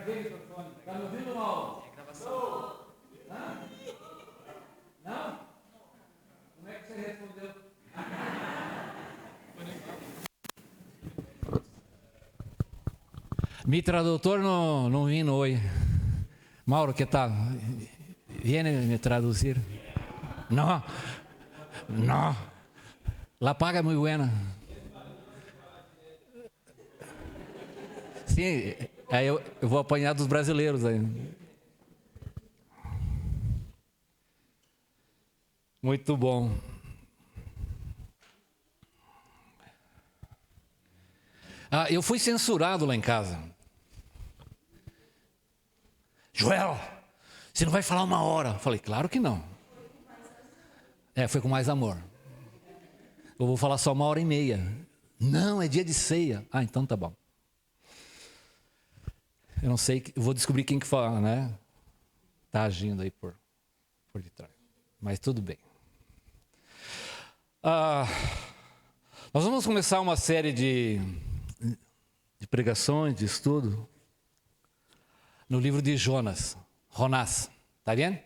Travei o microfone. Está me ouvindo, Mauro? É gravação. Não? Como é que você respondeu? Mi tradutor não vino hoje. Mauro, que tal? Viene me traduzir? Não. La paga é muito buena. Sim, aí eu vou apanhar dos brasileiros aí. Muito bom. Eu fui censurado lá em casa. Joel, você não vai falar 1 hora? Eu falei, claro que não. Foi com mais amor. Eu vou falar só 1h30. Não, é dia de ceia. Então tá bom. Eu não sei, eu vou descobrir quem que fala, né? Tá agindo aí por detrás. Mas tudo bem. Nós vamos começar uma série de pregações, de estudo, no livro de Jonás. Tá vendo?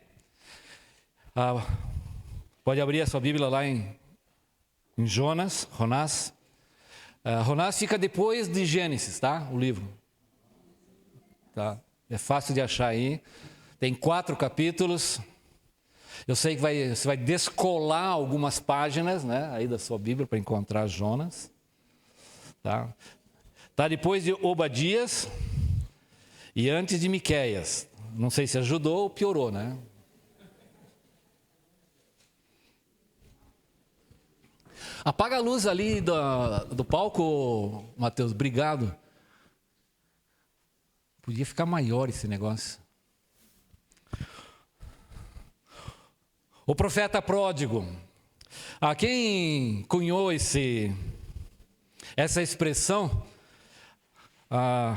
Pode abrir a sua Bíblia lá em Jonás. Jonás fica depois de Gênesis, tá? O livro. Tá? É fácil de achar aí. Tem 4 capítulos. Eu sei que você vai descolar algumas páginas, né, aí da sua Bíblia para encontrar Jonás. Tá depois de Obadias e antes de Miqueias. Não sei se ajudou ou piorou, né? Apaga a luz ali do palco, Mateus. Obrigado. Podia ficar maior esse negócio. O profeta pródigo. Quem cunhou essa expressão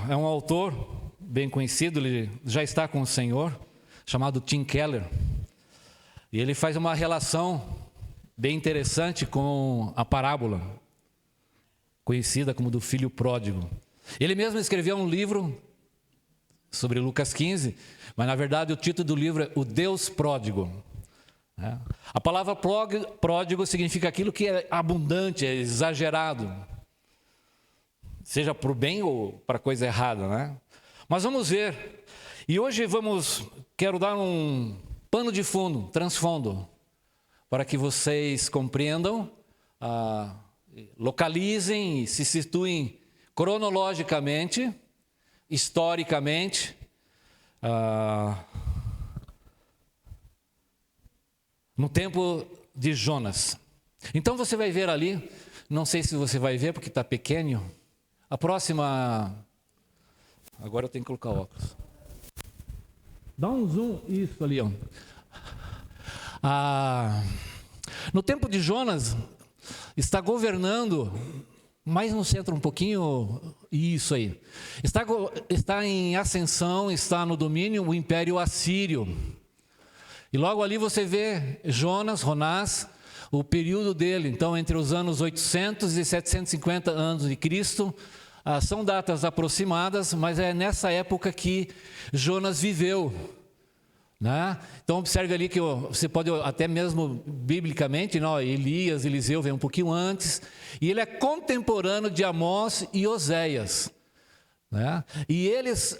é um autor bem conhecido, ele já está com o Senhor, chamado Tim Keller. E ele faz uma relação bem interessante com a parábola, conhecida como do filho pródigo. Ele mesmo escreveu um livro sobre Lucas 15, mas na verdade o título do livro é O Deus Pródigo. A palavra pródigo significa aquilo que é abundante, é exagerado, seja para o bem ou para a coisa errada, né? Mas vamos ver, e hoje quero dar um pano de fundo, transfundo, para que vocês compreendam, localizem e se situem cronologicamente, historicamente, no tempo de Jonás. Então você vai ver ali, não sei se você vai ver porque está pequeno, a próxima, agora eu tenho que colocar óculos. Dá um zoom, isso ali, ó. No tempo de Jonás, está governando, mais no centro um pouquinho, isso aí. Está em ascensão, está no domínio o Império Assírio. E logo ali você vê Jonás, o período dele, então entre os anos 800 e 750 anos de Cristo, são datas aproximadas, mas é nessa época que Jonás viveu, né? Então observe ali que você pode até mesmo biblicamente, Elias, Eliseu vem um pouquinho antes, e ele é contemporâneo de Amós e Oséias. E eles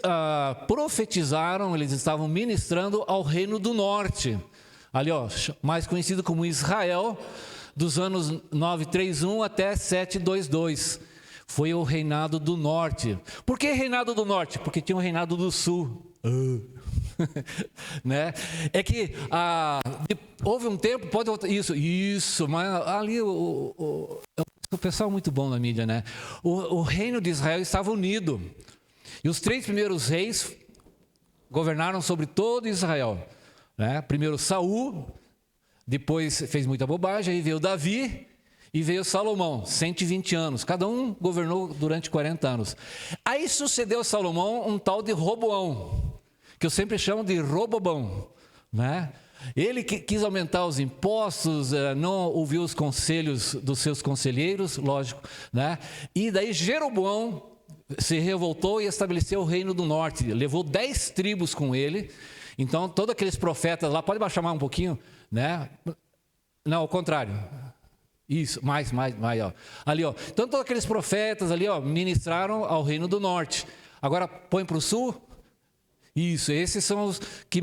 profetizaram, eles estavam ministrando ao reino do norte, ali mais conhecido como Israel, dos anos 931 até 722, foi o reinado do norte. Por que reinado do norte? Porque tinha o reinado do sul. Né? É que houve um tempo, pode isso, mas ali o pessoal muito bom na mídia, né? O reino de Israel estava unido, e os 3 primeiros reis governaram sobre todo Israel, né? Primeiro Saul, depois fez muita bobagem, aí veio Davi e veio Salomão, 120 anos, cada um governou durante 40 anos. Aí sucedeu Salomão um tal de Roboão, que eu sempre chamo de Robobão, né? Ele quis aumentar os impostos, não ouviu os conselhos dos seus conselheiros, lógico, né? E daí Jeroboão se revoltou e estabeleceu o reino do norte. Levou 10 tribos com ele. Então, todos aqueles profetas lá, pode baixar mais um pouquinho, né? Não, ao contrário. Isso, mais, ó. Ali, ó. Então, todos aqueles profetas ali, ó, ministraram ao reino do norte. Agora, põe para o sul. Isso, esses são os que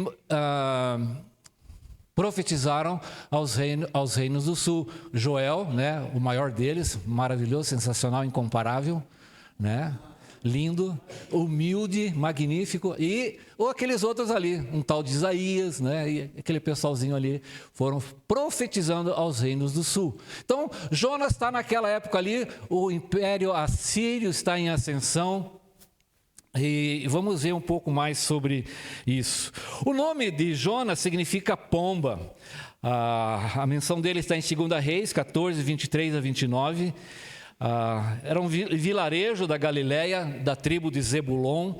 profetizaram aos reinos do sul. Joel, né, o maior deles, maravilhoso, sensacional, incomparável, né? Lindo, humilde, magnífico, ou aqueles outros ali, um tal de Isaías, né? E aquele pessoalzinho ali foram profetizando aos reinos do sul. Então, Jonas está naquela época ali, o império assírio está em ascensão, e vamos ver um pouco mais sobre isso. O nome de Jonas significa pomba. A menção dele está em 2 Reis 14, 23 a 29. Era um vilarejo da Galileia, da tribo de Zebulon,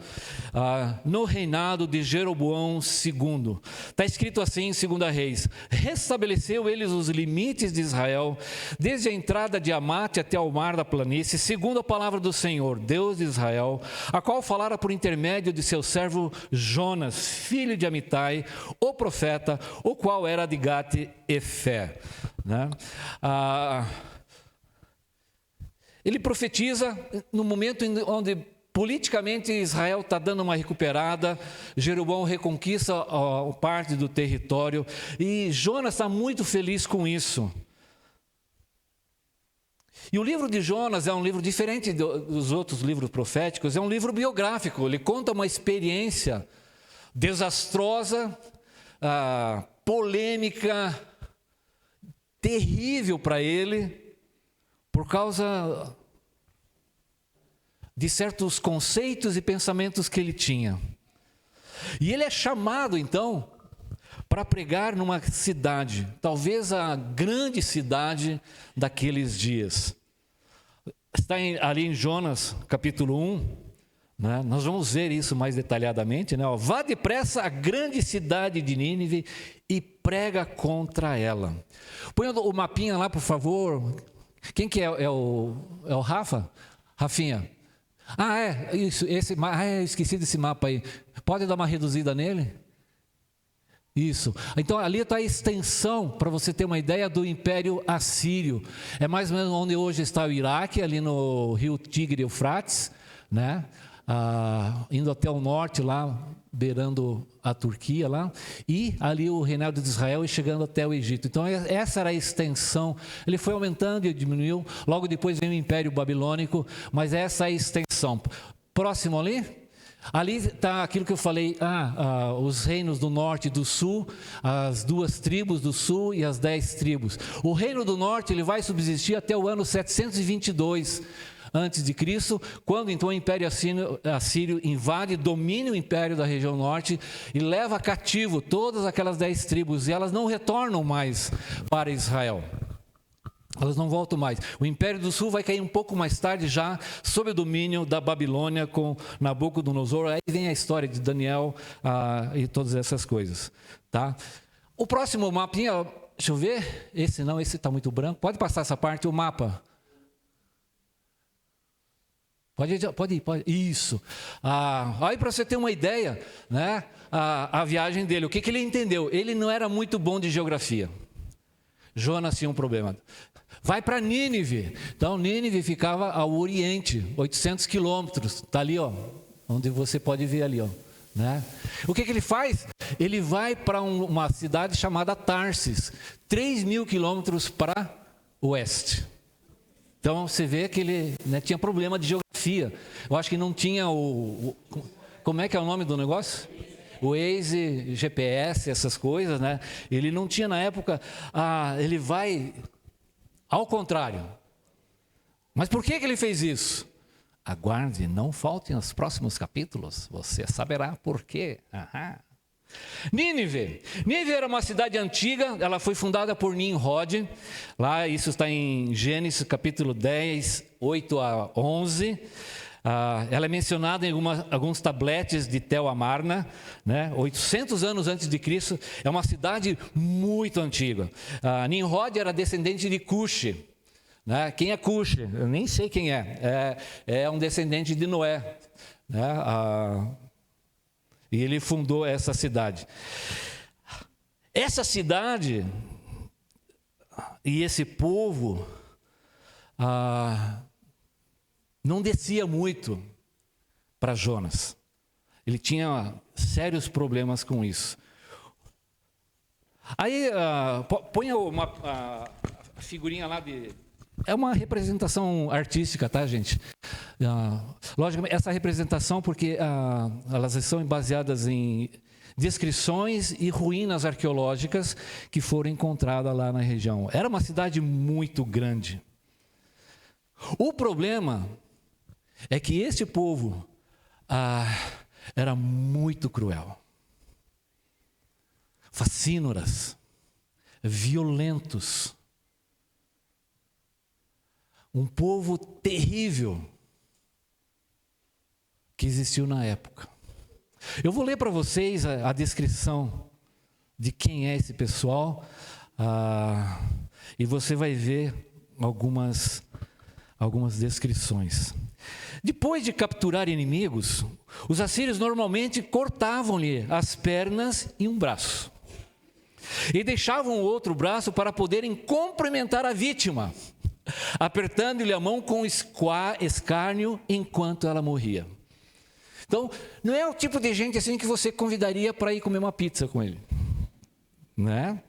no reinado de Jeroboão II. Está escrito assim em 2 Reis: restabeleceu eles os limites de Israel, desde a entrada de Amate até ao mar da planície, segundo a palavra do Senhor, Deus de Israel, a qual falara por intermédio de seu servo Jonas, filho de Amitai, o profeta, o qual era de Gate-Efé, né? Ele profetiza no momento onde politicamente Israel está dando uma recuperada, Jeroboão reconquista parte do território, e Jonas está muito feliz com isso. E o livro de Jonas é um livro diferente dos outros livros proféticos, é um livro biográfico, ele conta uma experiência desastrosa, polêmica, terrível para ele, por causa de certos conceitos e pensamentos que ele tinha. E ele é chamado, então, para pregar numa cidade, talvez a grande cidade daqueles dias. Está ali em Jonas, capítulo 1, né? Nós vamos ver isso mais detalhadamente, né? Vá depressa à grande cidade de Nínive e prega contra ela. Põe o mapinha lá, por favor. Quem que é o Rafa? Rafinha. Isso, eu esqueci desse mapa aí. Pode dar uma reduzida nele? Isso. Então ali está a extensão, para você ter uma ideia, do Império Assírio. É mais ou menos onde hoje está o Iraque, ali no rio Tigre e Eufrates, né? Indo até o norte lá, beirando a Turquia lá, e ali o reinado de Israel e chegando até o Egito. Então essa era a extensão. Ele foi aumentando e diminuiu. Logo depois veio o Império Babilônico, mas essa é a extensão. Próximo ali está aquilo que eu falei, os reinos do norte e do sul, as 2 tribos do sul e as 10 tribos. O reino do norte ele vai subsistir até o ano 722 antes de Cristo, quando então o Império Assírio invade, domina o império da região norte e leva cativo todas aquelas 10 tribos, e elas não retornam mais para Israel. Elas não voltam mais. O Império do Sul vai cair um pouco mais tarde, já sob o domínio da Babilônia com Nabucodonosor. Aí vem a história de Daniel e todas essas coisas, tá? O próximo mapinha, deixa eu ver. Esse está muito branco. Pode passar essa parte, o mapa. Pode ir. Isso. Aí para você ter uma ideia, né? A viagem dele, o que ele entendeu? Ele não era muito bom de geografia. Jonas tinha um problema. Vai para Nínive. Então Nínive ficava ao oriente, 800 quilômetros. Está ali, ó, onde você pode ver ali, ó, né? O que ele faz? Ele vai para uma cidade chamada Tarsis, 3.000 quilômetros para oeste. Então você vê que ele, né, tinha problema de geografia. Eu acho que não tinha como é que é o nome do negócio? O Waze, GPS, essas coisas, né? Ele não tinha na época. Ele vai ao contrário. Mas por que ele fez isso? Aguarde, não faltem os próximos capítulos, você saberá por quê. Nínive era uma cidade antiga, ela foi fundada por Nimrod. Lá, isso está em Gênesis capítulo 10, 8 a 11. Ela é mencionada em alguns tabletes de Tel Amarna, né? 800 anos antes de Cristo. É uma cidade muito antiga. Nimrod era descendente de Cuxi. Né? Quem é Cush? Eu nem sei quem é. É um descendente de Noé. Né? E ele fundou essa cidade. Essa cidade e esse povo não descia muito para Jonas. Ele tinha sérios problemas com isso. Aí, põe uma figurinha lá de... É uma representação artística, tá, gente? Logicamente, essa representação, porque elas são baseadas em descrições e ruínas arqueológicas que foram encontradas lá na região. Era uma cidade muito grande. O problema é que esse povo era muito cruel. Facínoras, violentos. Um povo terrível que existiu na época. Eu vou ler para vocês a descrição de quem é esse pessoal, e você vai ver algumas descrições. Depois de capturar inimigos, os assírios normalmente cortavam-lhe as pernas e um braço, e deixavam o outro braço para poderem cumprimentar a vítima, apertando-lhe a mão com escárnio enquanto ela morria. Então, não é o tipo de gente assim que você convidaria para ir comer uma pizza com ele, né?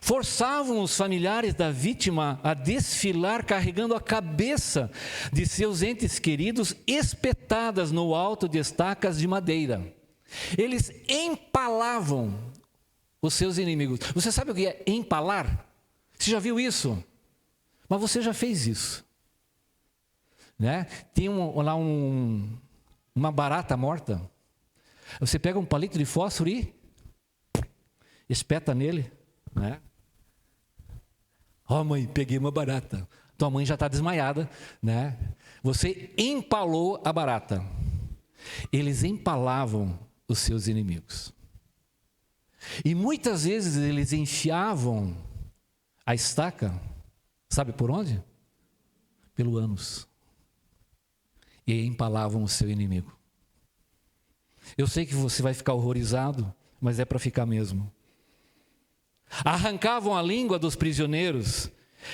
Forçavam os familiares da vítima a desfilar carregando a cabeça de seus entes queridos espetadas no alto de estacas de madeira. Eles empalavam os seus inimigos. Você sabe o que é empalar? Você já viu isso? Mas você já fez isso, né? Tem lá uma barata morta. Você pega um palito de fósforo e espeta nele, né? Mãe, peguei uma barata. Tua mãe já está desmaiada, né? Você empalou a barata. Eles empalavam os seus inimigos. E muitas vezes eles enfiavam a estaca, sabe por onde? Pelo ânus. E empalavam o seu inimigo. Eu sei que você vai ficar horrorizado, mas é para ficar mesmo. Arrancavam a língua dos prisioneiros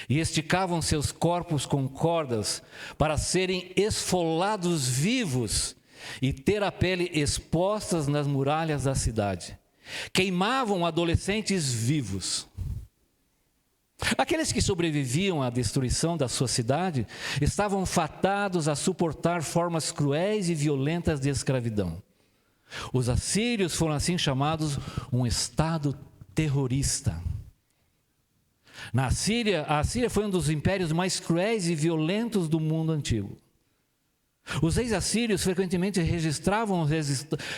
e esticavam seus corpos com cordas para serem esfolados vivos e ter a pele expostas nas muralhas da cidade. Queimavam adolescentes vivos. Aqueles que sobreviviam à destruição da sua cidade estavam fadados a suportar formas cruéis e violentas de escravidão. Os assírios foram assim chamados um estado terrorista. A Síria foi um dos impérios mais cruéis e violentos do mundo antigo. Os reis assírios frequentemente registravam o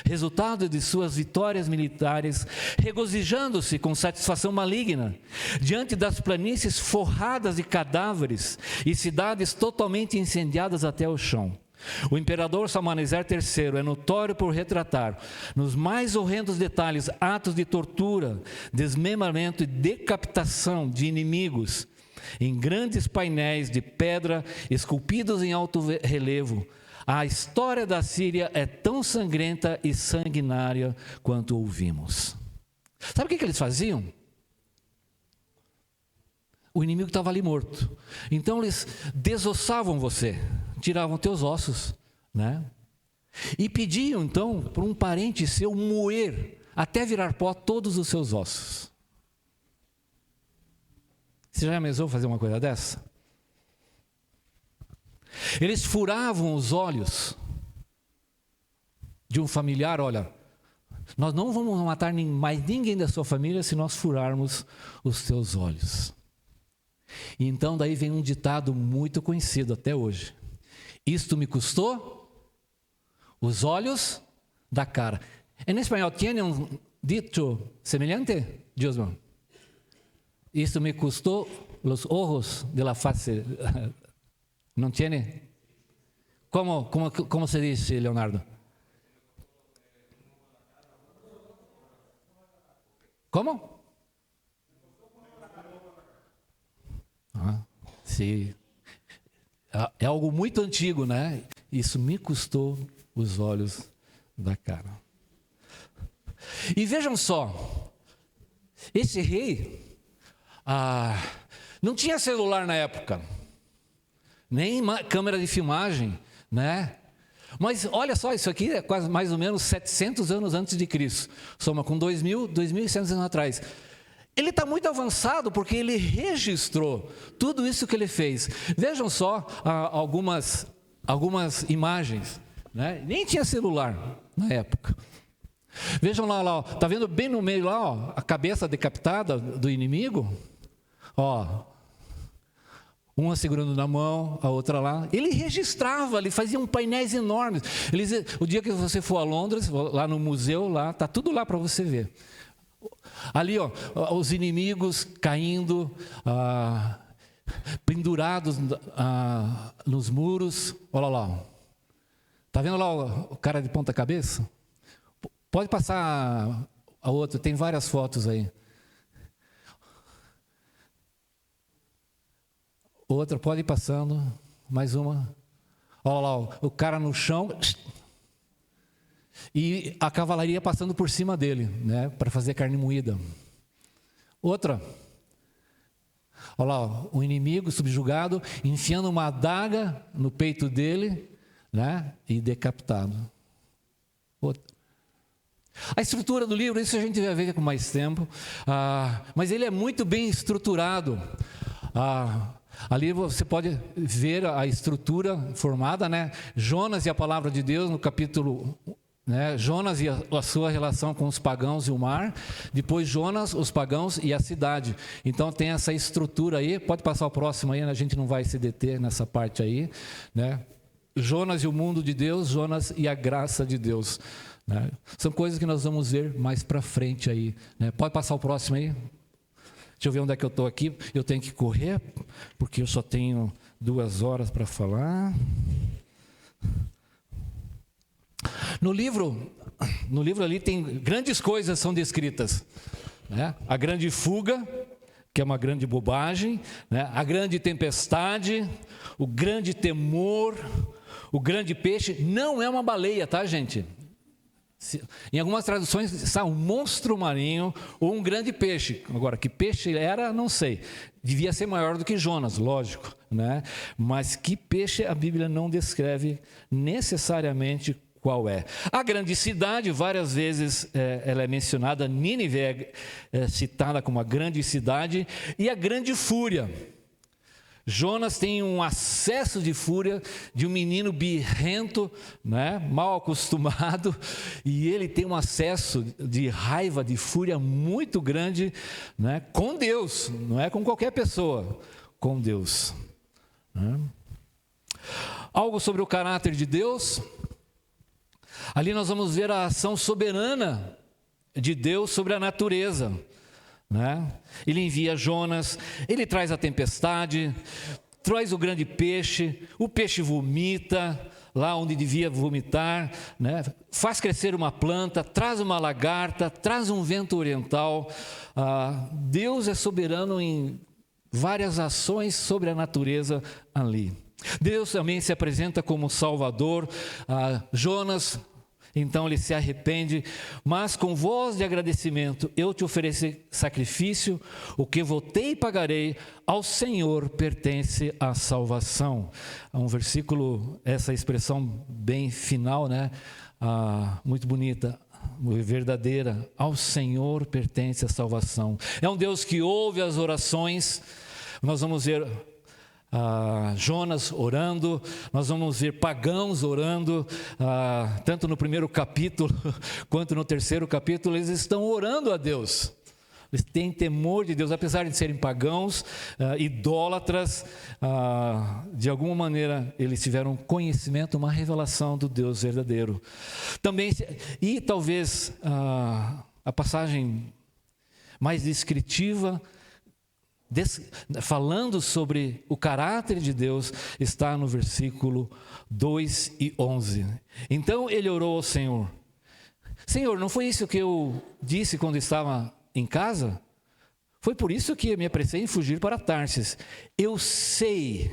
resultado de suas vitórias militares, regozijando-se com satisfação maligna, diante das planícies forradas de cadáveres e cidades totalmente incendiadas até o chão. O imperador Salmaneser III é notório por retratar, nos mais horrendos detalhes, atos de tortura, desmembramento e decapitação de inimigos, em grandes painéis de pedra esculpidos em alto relevo. A história da Síria é tão sangrenta e sanguinária quanto ouvimos. Sabe o que eles faziam? O inimigo estava ali morto. Então eles desossavam você, tiravam teus ossos, né? E pediam então para um parente seu moer até virar pó todos os seus ossos. Você já imaginou fazer uma coisa dessa? Eles furavam os olhos de um familiar. Olha, nós não vamos matar mais ninguém da sua família se nós furarmos os teus olhos. E então daí vem um ditado muito conhecido até hoje. Isto me custou os olhos da cara. En espanhol, ¿tiene un dicho semelhante, Diosman? Isto me custou los ojos de la face. ¿No tiene? ¿Cómo se dice, Leonardo? ¿Cómo? Sí, É algo muito antigo, né? Isso me custou os olhos da cara. E vejam só, esse rei não tinha celular na época, nem câmera de filmagem, né? Mas olha só, isso aqui é quase mais ou menos 700 anos antes de Cristo. Soma com 2.100 anos atrás. Ele está muito avançado porque ele registrou tudo isso que ele fez. Vejam só algumas imagens, né? Nem tinha celular na época. Vejam lá, tá vendo bem no meio lá, ó, a cabeça decapitada do inimigo? Ó, uma segurando na mão, a outra lá. Ele registrava, ele fazia painéis enormes. O dia que você for a Londres, lá no museu, lá tá tudo lá para você ver. Ali, ó, os inimigos caindo, pendurados nos muros. Olha lá. Tá vendo lá o cara de ponta cabeça? Pode passar a outra, tem várias fotos aí. Outra, pode ir passando. Mais uma. Olha lá, o cara no chão. E a cavalaria passando por cima dele, né, para fazer carne moída. Outra. Olha lá, o inimigo subjugado, enfiando uma adaga no peito dele, né, e decapitado. Outra. A estrutura do livro, isso a gente vai ver com mais tempo, mas ele é muito bem estruturado. Ali você pode ver a estrutura formada, né? Jonas e a palavra de Deus no capítulo, né? Jonas e a sua relação com os pagãos e o mar. Depois Jonas, os pagãos e a cidade. Então tem essa estrutura aí. Pode passar o próximo aí, né? A gente não vai se deter nessa parte aí, né? Jonas e o mundo de Deus, Jonas e a graça de Deus, né? São coisas que nós vamos ver mais para frente aí, né? Pode passar o próximo aí. Deixa eu ver onde é que eu estou aqui. Eu tenho que correr, porque eu só tenho 2 horas para falar. No livro ali tem grandes coisas são descritas, né? A grande fuga, que é uma grande bobagem, né? A grande tempestade, o grande temor, o grande peixe. Não é uma baleia, tá, gente? Em algumas traduções está um monstro marinho ou um grande peixe. Agora, que peixe era, não sei. Devia ser maior do que Jonas, lógico, né? Mas que peixe a Bíblia não descreve necessariamente qual é. A grande cidade, várias vezes ela é mencionada. Nínive é citada como a grande cidade. E a grande fúria. Jonas tem um acesso de fúria de um menino birrento, né, mal acostumado, e ele tem um acesso de raiva, de fúria muito grande, né, com Deus, não é com qualquer pessoa, com Deus. Né? Algo sobre o caráter de Deus. Ali nós vamos ver a ação soberana de Deus sobre a natureza. Né? Ele envia Jonas, ele traz a tempestade, traz o grande peixe, o peixe vomita lá onde devia vomitar, né? Faz crescer uma planta, traz uma lagarta, traz um vento oriental. Deus é soberano em várias ações sobre a natureza ali. Deus também se apresenta como Salvador. Jonas, então ele se arrepende, mas com voz de agradecimento, eu te ofereci sacrifício, o que votei e pagarei, ao Senhor pertence a salvação. Um versículo, essa expressão bem final, né? Muito bonita, verdadeira, ao Senhor pertence a salvação. É um Deus que ouve as orações. Nós vamos ver Jonas orando, nós vamos ver pagãos orando, tanto no primeiro capítulo quanto no terceiro capítulo, eles estão orando a Deus, eles têm temor de Deus, apesar de serem pagãos, idólatras, de alguma maneira eles tiveram conhecimento, uma revelação do Deus verdadeiro. Também, e talvez a passagem mais descritiva, falando sobre o caráter de Deus, está no versículo 2 e 11. Então ele orou ao Senhor: Senhor, não foi isso que eu disse quando estava em casa? Foi por isso que me apressei em fugir para Tarsis. Eu sei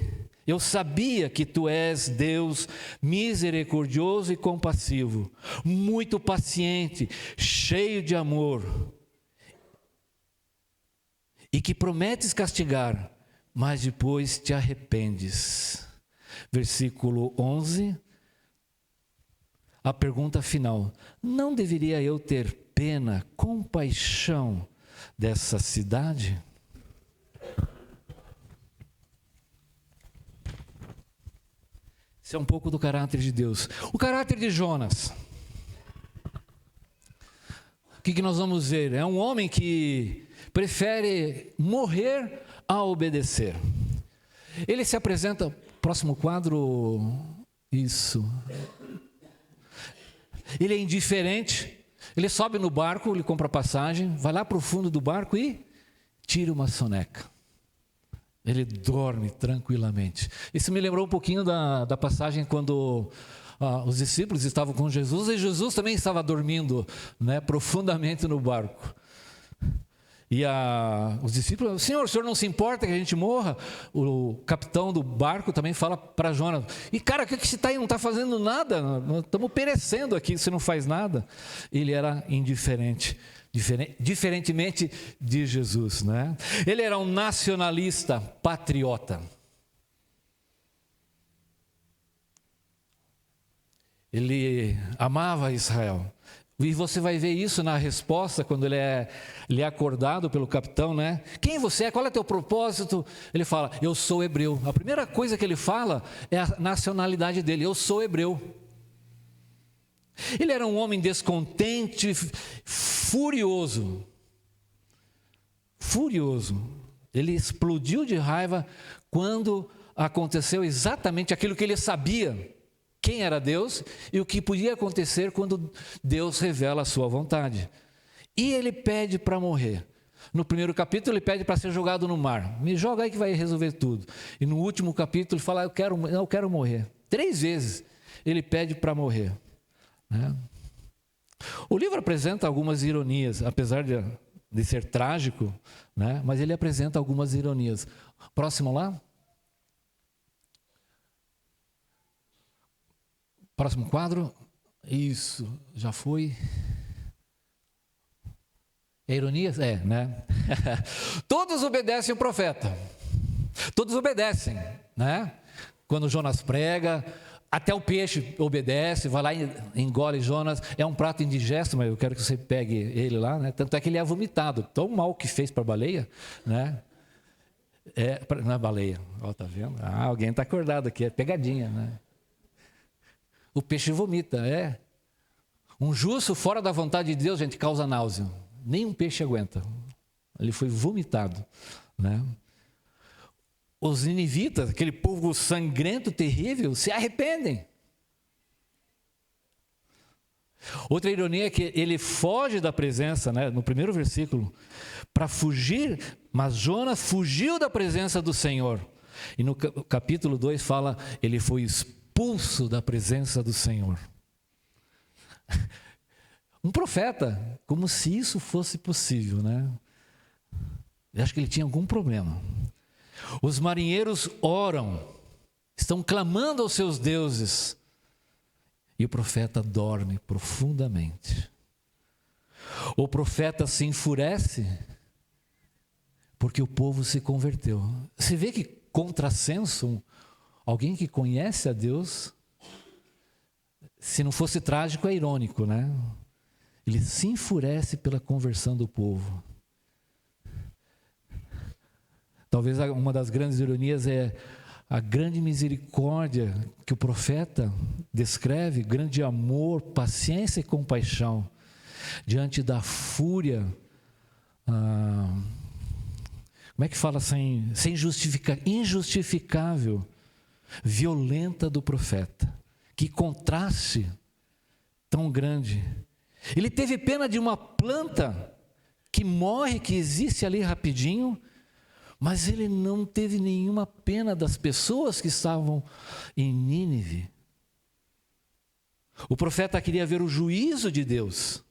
Eu sabia que tu és Deus misericordioso e compassivo, muito paciente, cheio de amor, e que prometes castigar, mas depois te arrependes. Versículo 11, a pergunta final: não deveria eu ter pena, compaixão dessa cidade? Isso é um pouco do caráter de Deus. O caráter de Jonas. O que nós vamos ver? É um homem que prefere morrer a obedecer. Ele se apresenta, próximo quadro, isso. Ele é indiferente, ele sobe no barco, ele compra passagem, vai lá para o fundo do barco e tira uma soneca. Ele dorme tranquilamente. Isso me lembrou um pouquinho da passagem quando os discípulos estavam com Jesus, e Jesus também estava dormindo, né, profundamente no barco. E os discípulos: Senhor, o senhor não se importa que a gente morra? O capitão do barco também fala para Jonas: e cara, o que você está aí? Não está fazendo nada, nós estamos perecendo aqui, você não faz nada. Ele era indiferente. Diferentemente de Jesus, né? Ele era um nacionalista patriota. Ele amava Israel. E você vai ver isso na resposta quando ele é acordado pelo capitão, né? Quem você é? Qual é teu propósito? Ele fala: eu sou hebreu. A primeira coisa que ele fala é a nacionalidade dele: eu sou hebreu. Ele era um homem descontente, furioso. Ele explodiu de raiva quando aconteceu exatamente aquilo que ele sabia, quem era Deus e o que podia acontecer quando Deus revela a sua vontade. E ele pede para morrer. No primeiro capítulo ele pede para ser jogado no mar. Me joga aí que vai resolver tudo. E no último capítulo ele fala: eu quero morrer. 3 vezes ele pede para morrer. O livro apresenta algumas ironias, apesar de ser trágico, né? Mas ele apresenta algumas ironias. Próximo lá. Próximo quadro. Isso, já foi. É ironias? É, né? Todos obedecem o profeta. Todos obedecem, né? Quando Jonas prega, até o peixe obedece, vai lá e engole Jonas. É um prato indigesto, mas eu quero que você pegue ele lá, né? Tanto é que ele é vomitado. Tão mal que fez para a baleia, né? Na baleia. Ó, tá vendo? Alguém está acordado aqui, é pegadinha, né? O peixe vomita, Um justo fora da vontade de Deus, gente, causa náusea. Nenhum peixe aguenta. Ele foi vomitado, né? Os ninivitas, aquele povo sangrento, terrível, se arrependem. Outra ironia é que ele foge da presença, né, no primeiro versículo, para fugir, mas Jonas fugiu da presença do Senhor. E no capítulo 2 fala: ele foi expulso da presença do Senhor. Um profeta, como se isso fosse possível, né? Eu acho que ele tinha algum problema. Os marinheiros oram, estão clamando aos seus deuses, e o profeta dorme profundamente. O profeta se enfurece porque o povo se converteu. Você vê que contrassenso, alguém que conhece a Deus, se não fosse trágico, é irônico, né? Ele se enfurece pela conversão do povo. Talvez uma das grandes ironias é a grande misericórdia que o profeta descreve, grande amor, paciência e compaixão, diante da fúria, como é que fala, injustificável, violenta do profeta. Que contraste tão grande. Ele teve pena de uma planta que morre, que existe ali rapidinho, mas ele não teve nenhuma pena das pessoas que estavam em Nínive. O profeta queria ver o juízo de Deus.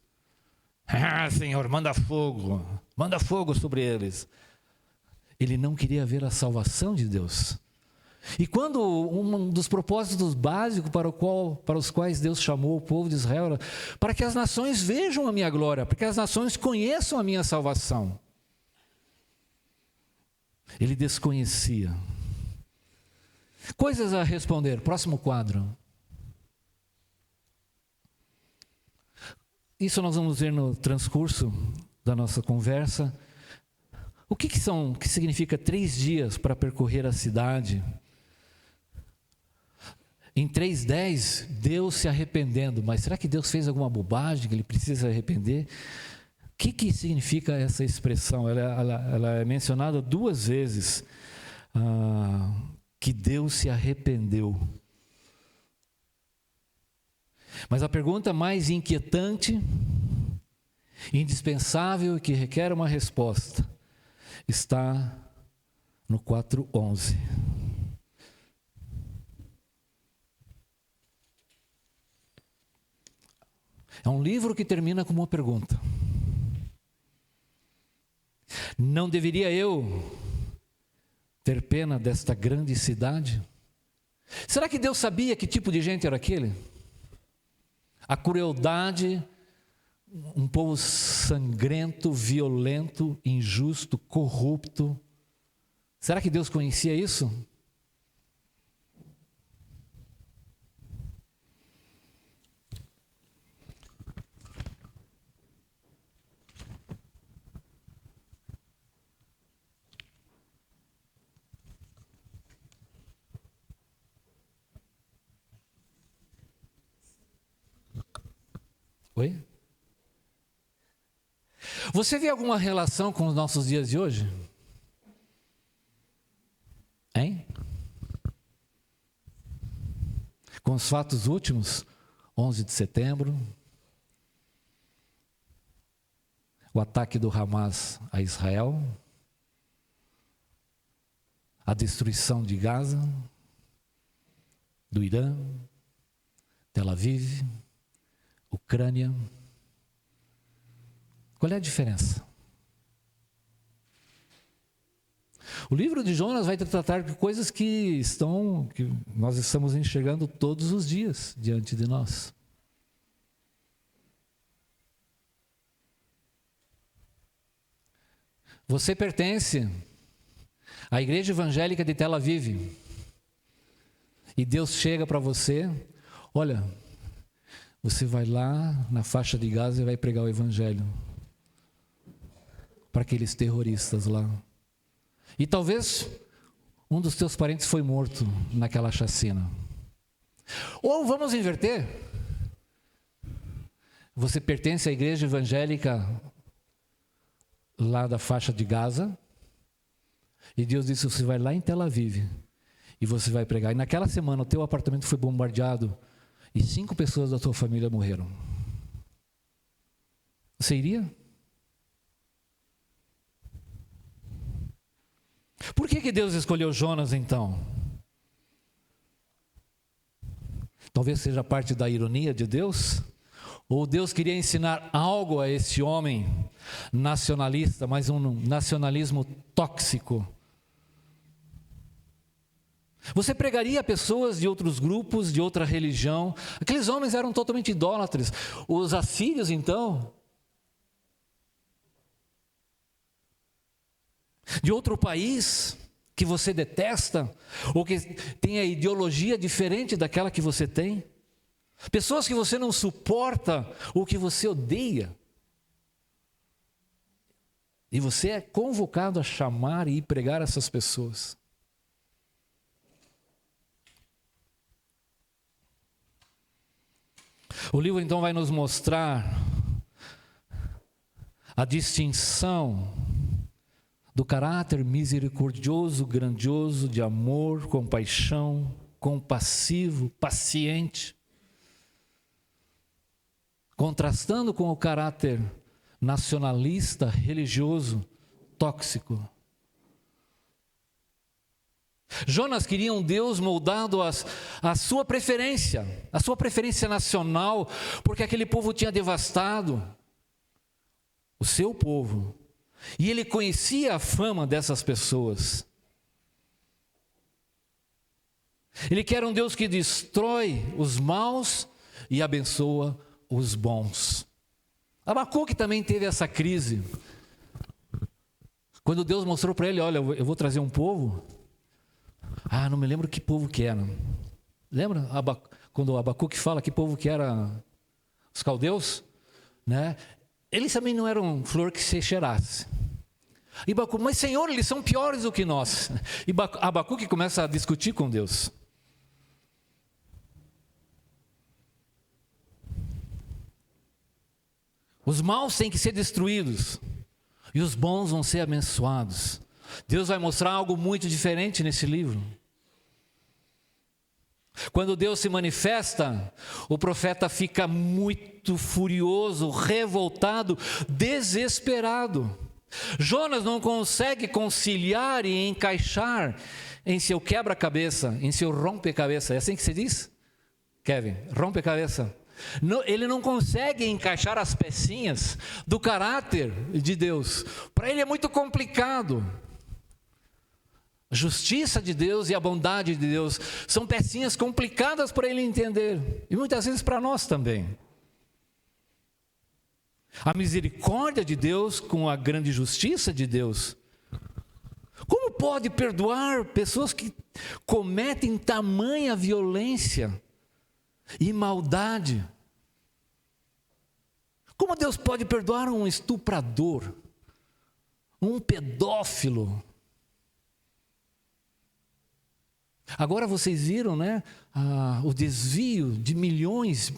Senhor, manda fogo sobre eles. Ele não queria ver a salvação de Deus. E quando um dos propósitos básicos para os quais Deus chamou o povo de Israel era para que as nações vejam a minha glória, para que as nações conheçam a minha salvação. Ele desconhecia. Coisas a responder. Próximo quadro. Isso nós vamos ver no transcurso da nossa conversa. O que significa 3 dias para percorrer a cidade? Em 3:10, Deus se arrependendo. Mas será que Deus fez alguma bobagem que ele precisa se arrepender? O que significa essa expressão? Ela é mencionada 2 vezes, que Deus se arrependeu. Mas a pergunta mais inquietante, indispensável e que requer uma resposta, está no 4:11. É um livro que termina com uma pergunta. Não deveria eu ter pena desta grande cidade? Será que Deus sabia que tipo de gente era aquele? A crueldade, um povo sangrento, violento, injusto, corrupto. Será que Deus conhecia isso? Oi? Você vê alguma relação com os nossos dias de hoje? Hein? Com os fatos últimos, 11 de setembro, o ataque do Hamas a Israel, a destruição de Gaza, do Irã, Tel Aviv, Ucrânia. Qual é a diferença? O livro de Jonas vai tratar de coisas que nós estamos enxergando todos os dias diante de nós. Você pertence à igreja evangélica de Tel Aviv e Deus chega para você, olha, você vai lá na faixa de Gaza e vai pregar o evangelho para aqueles terroristas lá. E talvez um dos teus parentes foi morto naquela chacina. Ou vamos inverter. Você pertence à igreja evangélica lá da faixa de Gaza e Deus disse, você vai lá em Tel Aviv e você vai pregar. E naquela semana o teu apartamento foi bombardeado e 5 pessoas da tua família morreram. Você iria? Por que Deus escolheu Jonas então? Talvez seja parte da ironia de Deus? Ou Deus queria ensinar algo a esse homem nacionalista, mas um nacionalismo tóxico? Você pregaria a pessoas de outros grupos, de outra religião? Aqueles homens eram totalmente idólatras. Os assírios, então, de outro país que você detesta, ou que tem a ideologia diferente daquela que você tem, pessoas que você não suporta, ou que você odeia, e você é convocado a chamar e pregar essas pessoas. O livro então vai nos mostrar a distinção do caráter misericordioso, grandioso, de amor, compaixão, compassivo, paciente, contrastando com o caráter nacionalista, religioso, tóxico. Jonas queria um Deus moldado à sua preferência nacional, porque aquele povo tinha devastado o seu povo, e ele conhecia a fama dessas pessoas. Ele quer um Deus que destrói os maus e abençoa os bons. Abacuque também teve essa crise. Quando Deus mostrou para ele, olha, eu vou trazer um povo. Não me lembro que povo que era. Lembra quando Abacuque fala que povo que era os caldeus? Né? Eles também não eram flor que se cheirasse. Mas Senhor, eles são piores do que nós. E Abacuque começa a discutir com Deus. Os maus têm que ser destruídos e os bons vão ser abençoados. Deus vai mostrar algo muito diferente nesse livro. Quando Deus se manifesta, o profeta fica muito furioso, revoltado, desesperado. Jonas não consegue conciliar e encaixar em seu quebra-cabeça, em seu rompe-cabeça. É assim que se diz, Kevin? Rompe-cabeça. Ele não consegue encaixar as pecinhas do caráter de Deus. Para ele é muito complicado. A justiça de Deus e a bondade de Deus são pecinhas complicadas para ele entender. E muitas vezes para nós também. A misericórdia de Deus com a grande justiça de Deus. Como pode perdoar pessoas que cometem tamanha violência e maldade? Como Deus pode perdoar um estuprador, um pedófilo? Agora vocês viram, né, o desvio de milhões,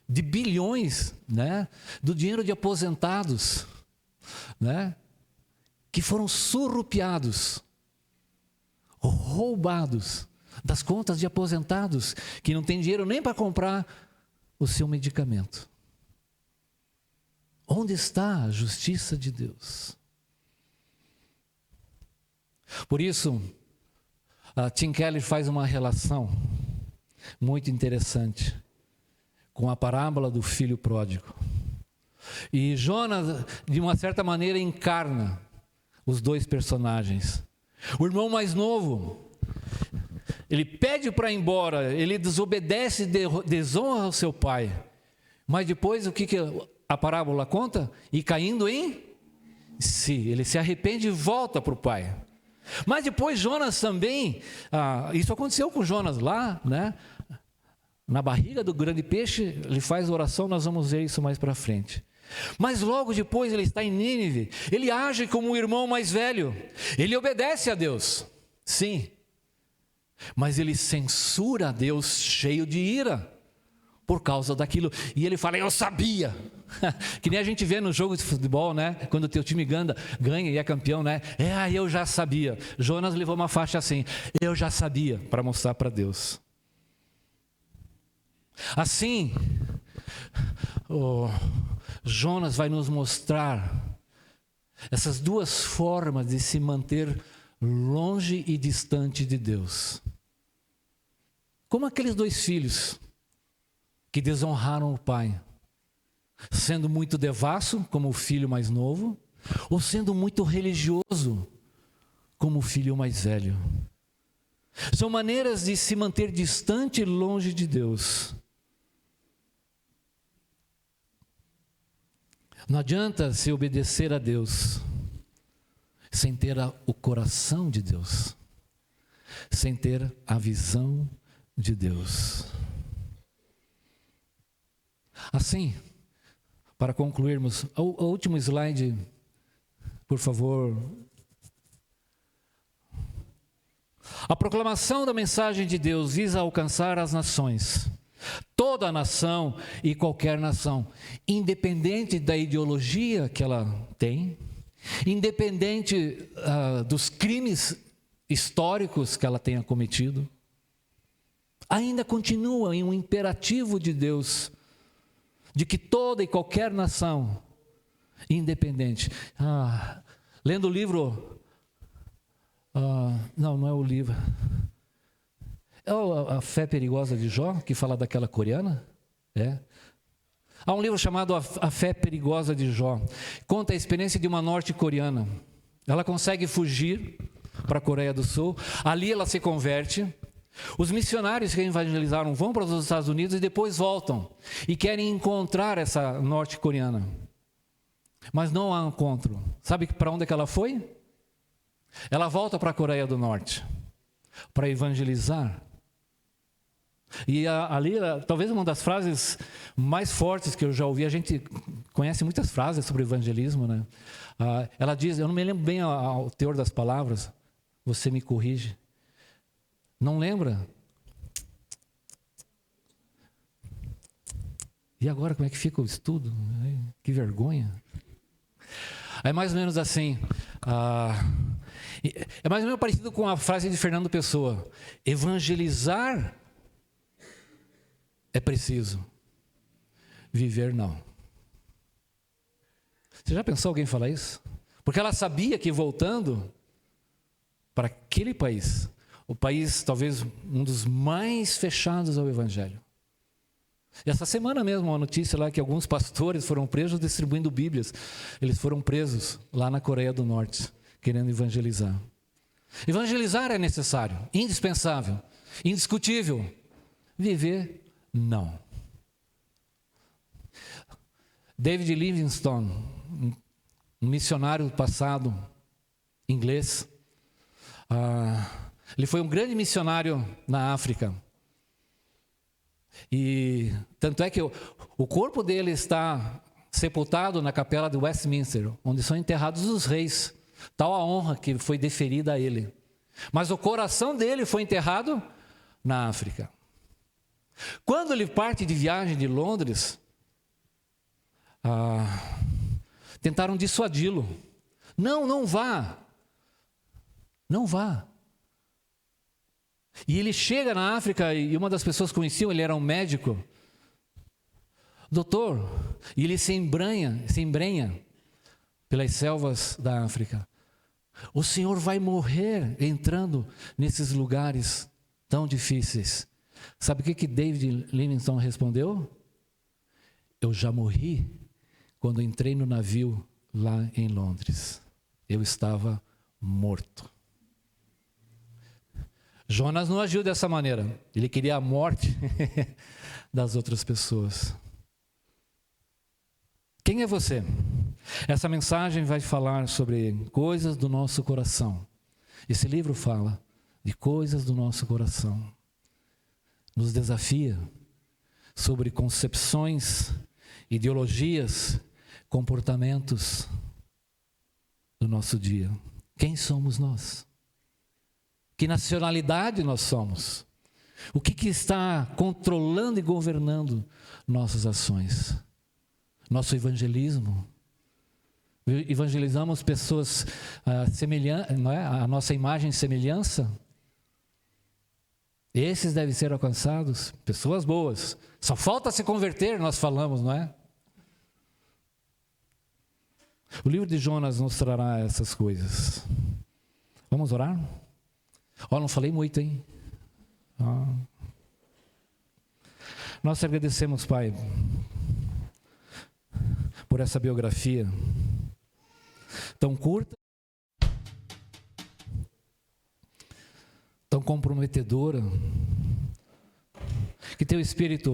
de bilhões, né, do dinheiro de aposentados, né, que foram surrupiados, roubados das contas de aposentados, que não tem dinheiro nem para comprar o seu medicamento. Onde está a justiça de Deus? Por isso, Tim Keller faz uma relação muito interessante com a parábola do filho pródigo. E Jonas, de uma certa maneira, encarna os dois personagens. O irmão mais novo, ele pede para ir embora, ele desobedece, desonra o seu pai. Mas depois, o que a parábola conta? E caindo em si, ele se arrepende e volta para o pai. Mas depois Jonas também, isso aconteceu com Jonas lá, né? Na barriga do grande peixe, ele faz oração, nós vamos ver isso mais para frente. Mas logo depois ele está em Nínive, ele age como o irmão mais velho, ele obedece a Deus, sim, mas ele censura a Deus cheio de ira, por causa daquilo, e ele fala, eu sabia, que nem a gente vê no jogo de futebol, né? Quando o teu time ganha e é campeão, né? Eu já sabia. Jonas levou uma faixa assim, eu já sabia, para mostrar para Deus. Assim, Jonas vai nos mostrar essas duas formas de se manter longe e distante de Deus. Como aqueles dois filhos que desonraram o pai, sendo muito devasso, como o filho mais novo, ou sendo muito religioso, como o filho mais velho. São maneiras de se manter distante e longe de Deus. Não adianta se obedecer a Deus sem ter o coração de Deus, sem ter a visão de Deus. Assim, para concluirmos, o último slide, por favor. A proclamação da mensagem de Deus visa alcançar as nações, toda a nação e qualquer nação, independente da ideologia que ela tem, independente dos crimes históricos que ela tenha cometido, ainda continua em um imperativo de Deus, de que toda e qualquer nação, independente. Lendo o livro, não é o livro, é a Fé Perigosa de Jó, que fala daquela coreana, Há um livro chamado A Fé Perigosa de Jó, conta a experiência de uma norte-coreana. Ela consegue fugir para a Coreia do Sul, ali ela se converte, Os missionários que evangelizaram vão para os Estados Unidos e depois voltam e querem encontrar essa norte-coreana. Mas não a encontram. Sabe para onde é que ela foi? Ela volta para a Coreia do Norte para evangelizar. E ali, talvez uma das frases mais fortes que eu já ouvi, a gente conhece muitas frases sobre evangelismo, né? Ela diz, eu não me lembro bem o teor das palavras, você me corrige. Não lembra? E agora como é que fica o estudo? Que vergonha. É mais ou menos assim, é mais ou menos parecido com a frase de Fernando Pessoa: evangelizar é preciso, viver não. Você já pensou alguém falar isso? Porque ela sabia que voltando para aquele país, o país talvez um dos mais fechados ao evangelho. E essa semana mesmo, uma notícia lá que alguns pastores foram presos distribuindo Bíblias. Eles foram presos lá na Coreia do Norte, querendo evangelizar. Evangelizar é necessário, indispensável, indiscutível. Viver, não. David Livingstone, um missionário do passado, inglês, ele foi um grande missionário na África. E tanto é que o corpo dele está sepultado na capela de Westminster, onde são enterrados os reis, tal a honra que foi deferida a ele. Mas o coração dele foi enterrado na África. Quando ele parte de viagem de Londres, tentaram dissuadi-lo. Não vá. Não vá. E ele chega na África e uma das pessoas conheciam, ele era um médico. Doutor, e ele se embrenha pelas selvas da África. O senhor vai morrer entrando nesses lugares tão difíceis. Sabe o que David Livingstone respondeu? Eu já morri quando entrei no navio lá em Londres. Eu estava morto. Jonas não agiu dessa maneira. Ele queria a morte das outras pessoas. Quem é você? Essa mensagem vai falar sobre coisas do nosso coração. Esse livro fala de coisas do nosso coração. Nos desafia sobre concepções, ideologias, comportamentos do nosso dia. Quem somos nós? Que nacionalidade nós somos? O que está controlando e governando nossas ações? Nosso evangelismo? Evangelizamos pessoas semelhantes, não é? A nossa imagem e semelhança? Esses devem ser alcançados, pessoas boas. Só falta se converter, nós falamos, não é? O livro de Jonas nos trará essas coisas. Vamos orar? Não falei muito, hein? Nós te agradecemos, Pai, por essa biografia tão curta, tão comprometedora, que teu Espírito